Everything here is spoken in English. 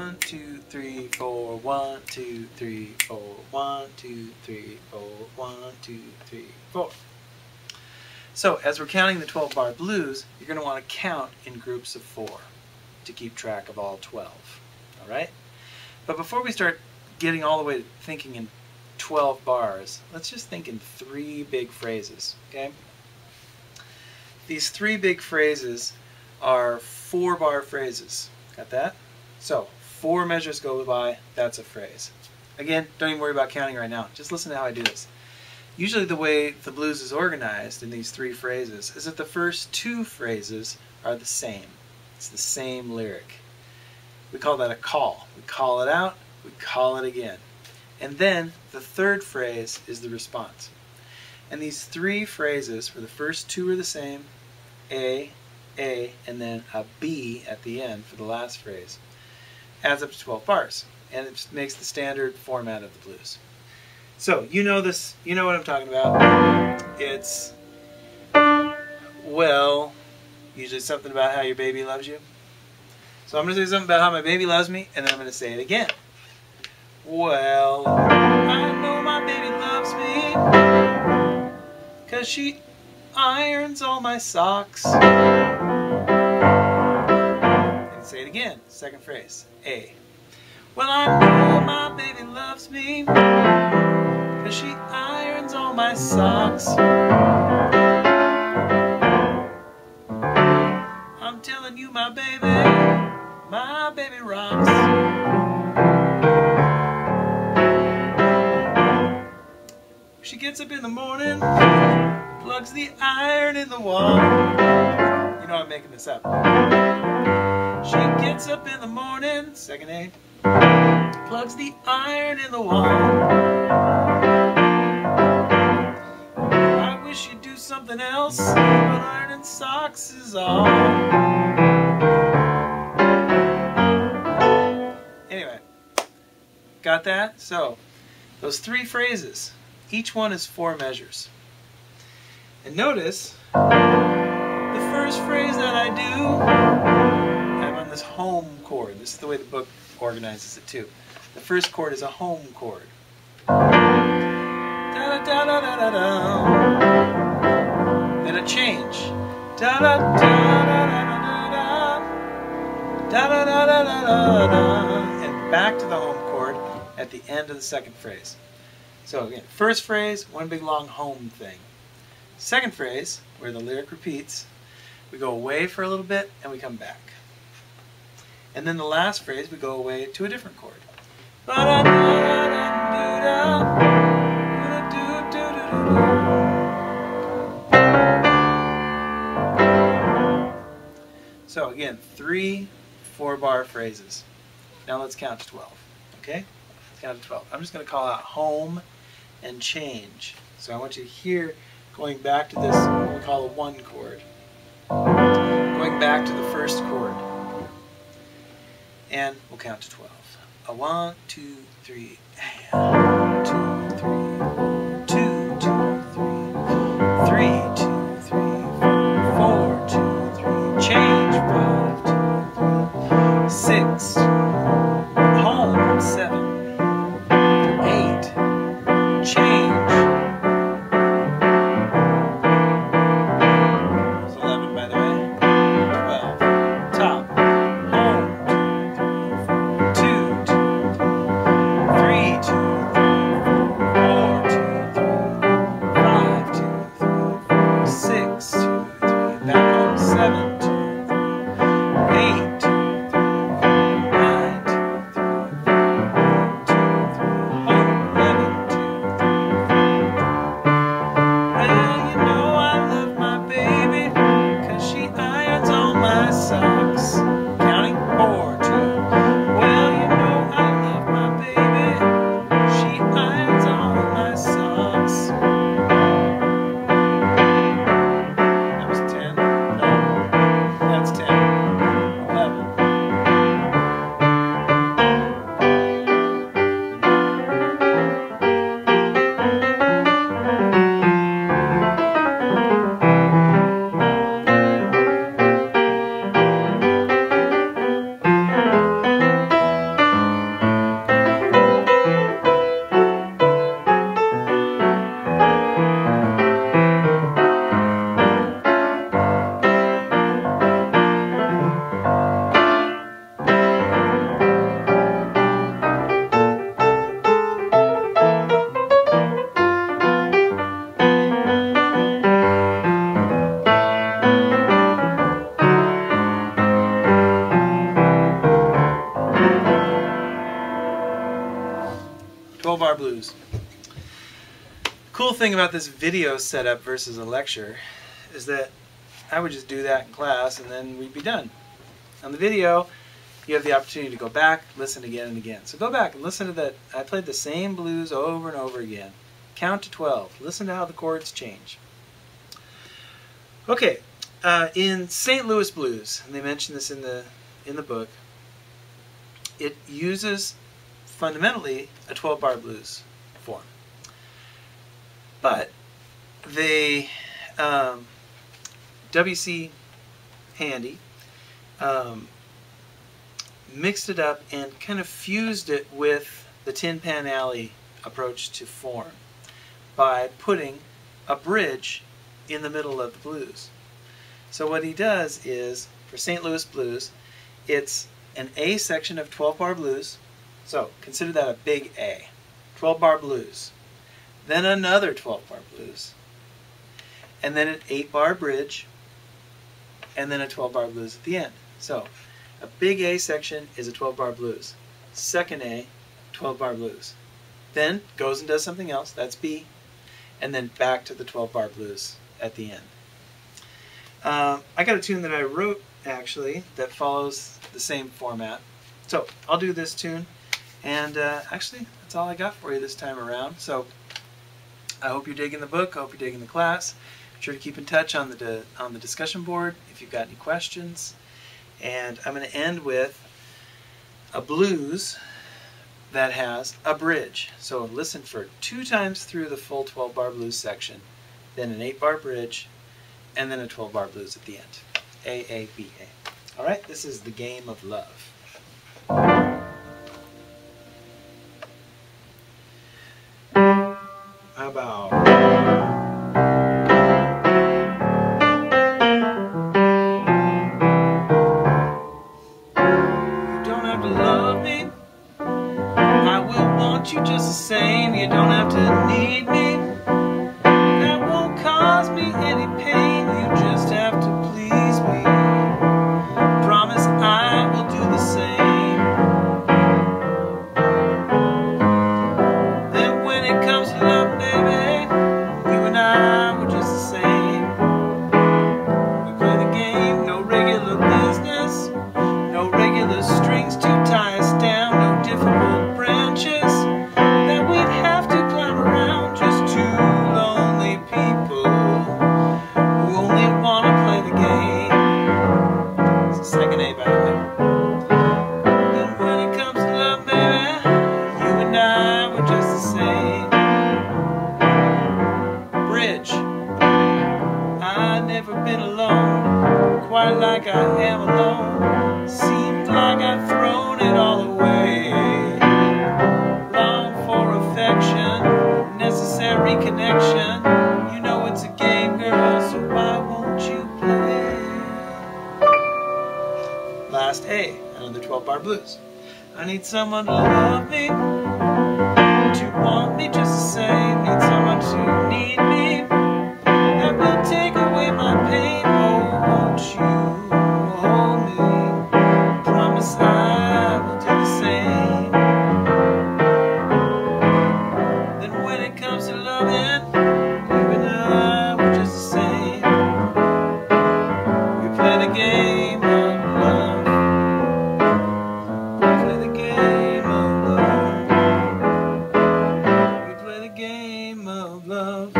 1, 2, 3, 4, 1, 2, 3, 4, 1, 2, 3, 4, 1, 2, 3, 4. So as we're counting the 12-bar blues, you're going to want to count in groups of 4 to keep track of all 12. All right? But before we start getting all the way to thinking in 12 bars, let's just think in 3 big phrases. Okay? These 3 big phrases are 4-bar phrases. Got that? So 4 measures go by, that's a phrase. Again, don't even worry about counting right now. Just listen to how I do this. Usually the way the blues is organized in these 3 phrases is that the first 2 phrases are the same. It's the same lyric. We call that a call. We call it out, we call it again. And then the 3rd phrase is the response. And these 3 phrases, where the first 2 are the same, A, and then a B at the end for the last phrase, adds up to 12 bars. And it makes the standard format of the blues. So, you know this, you know what I'm talking about. It's, well, usually something about how your baby loves you. So I'm going to say something about how my baby loves me, and then I'm going to say it again. Well, I know my baby loves me, 'cause she irons all my socks. And say it again, 2nd phrase, A. Well, I know my baby loves me, 'cause she irons all my socks. I'm telling you, my baby rocks. She gets up in the morning, plugs the iron in the wall. You know I'm making this up. She gets up in the morning, 2nd A, plugs the iron in the wall. I wish you'd do something else, but ironing socks is all. Anyway, got that? So, those 3 phrases, each one is 4 measures. And notice, the first phrase that I do, I'm on this home chord. This is the way the book organizes it too. The first chord is a home chord. Da-da-da-da-da-da. Then a change. Da-da-da-da-da-da-da. Da-da-da-da-da-da. And back to the home chord at the end of the 2nd phrase. So again, first phrase, one big long home thing. 2nd phrase, where the lyric repeats, we go away for a little bit and we come back. And then the last phrase, we go away to a different chord. So again, 3 4-bar phrases. Now let's count to 12. Okay? Let's count to 12. I'm just going to call out home and change. So I want you to hear going back to this, what we call a 1 chord. Going back to the first chord. And we'll count to 12. A 1, 2, 3, 1, 2, 3, 4, 2, 2, 3, 3, 2, 3, 4, 2, 3, change, 5, 2, 3, 6, home, 7, 8, change. It's 11, by the way. 12, top, home, 2, 3, 4, 2, 2, 3, 2, 3, blues. Cool thing about this video setup versus a lecture is that I would just do that in class and then we'd be done. On the video, you have the opportunity to go back, listen again and again. So go back and listen to that. I played the same blues over and over again. Count to 12. Listen to how the chords change. Okay, in St. Louis Blues, and they mention this in the book, it uses fundamentally a 12-bar blues form. But they, W.C. Handy, mixed it up and kind of fused it with the Tin Pan Alley approach to form by putting a bridge in the middle of the blues. So what he does is, for St. Louis Blues, it's an A section of 12-bar blues. So consider that a big A. 12-bar blues. Then another 12-bar blues. And then an 8-bar bridge. And then a 12-bar blues at the end. So a big A section is a 12-bar blues. Second A, 12-bar blues. Then goes and does something else, that's B. And then back to the 12-bar blues at the end. I got a tune that I wrote, actually, that follows the same format. So I'll do this tune. And actually, that's all I got for you this time around. So I hope you're digging the book. I hope you're digging the class. Be sure to keep in touch on the discussion board if you've got any questions. And I'm going to end with a blues that has a bridge. So listen for 2 times through the full 12-bar blues section, then an 8-bar bridge, and then a 12-bar blues at the end. A, A, B, A. All right, this is The Game of Love. How about... you just the same, you don't have to need me. That won't cause me any pain, you just have to please me. Promise I will do the same. Then when it comes to love, baby, you and I were just the same. We play the game, no regular business, no regular strings to tie us down, no difficult branches that we'd have to climb around, just 2 lonely people who only want to play the game. It's the second A, by the way. Then when it comes to love, baby, you and I were just the same. Bridge. I've never been alone, quite like I am alone. Seemed like I've thrown it all away. Necessary connection. You know it's a game, girl, so why won't you play? Last A, another 12-bar blues. I need someone to love me, to want me just the same. Need someone to need me, that will take away my pain. Oh, won't you hold me? Promise I will do the same. Comes to loving, you and I were just the same. We play the game of love. We play the game of love. We play the game of love.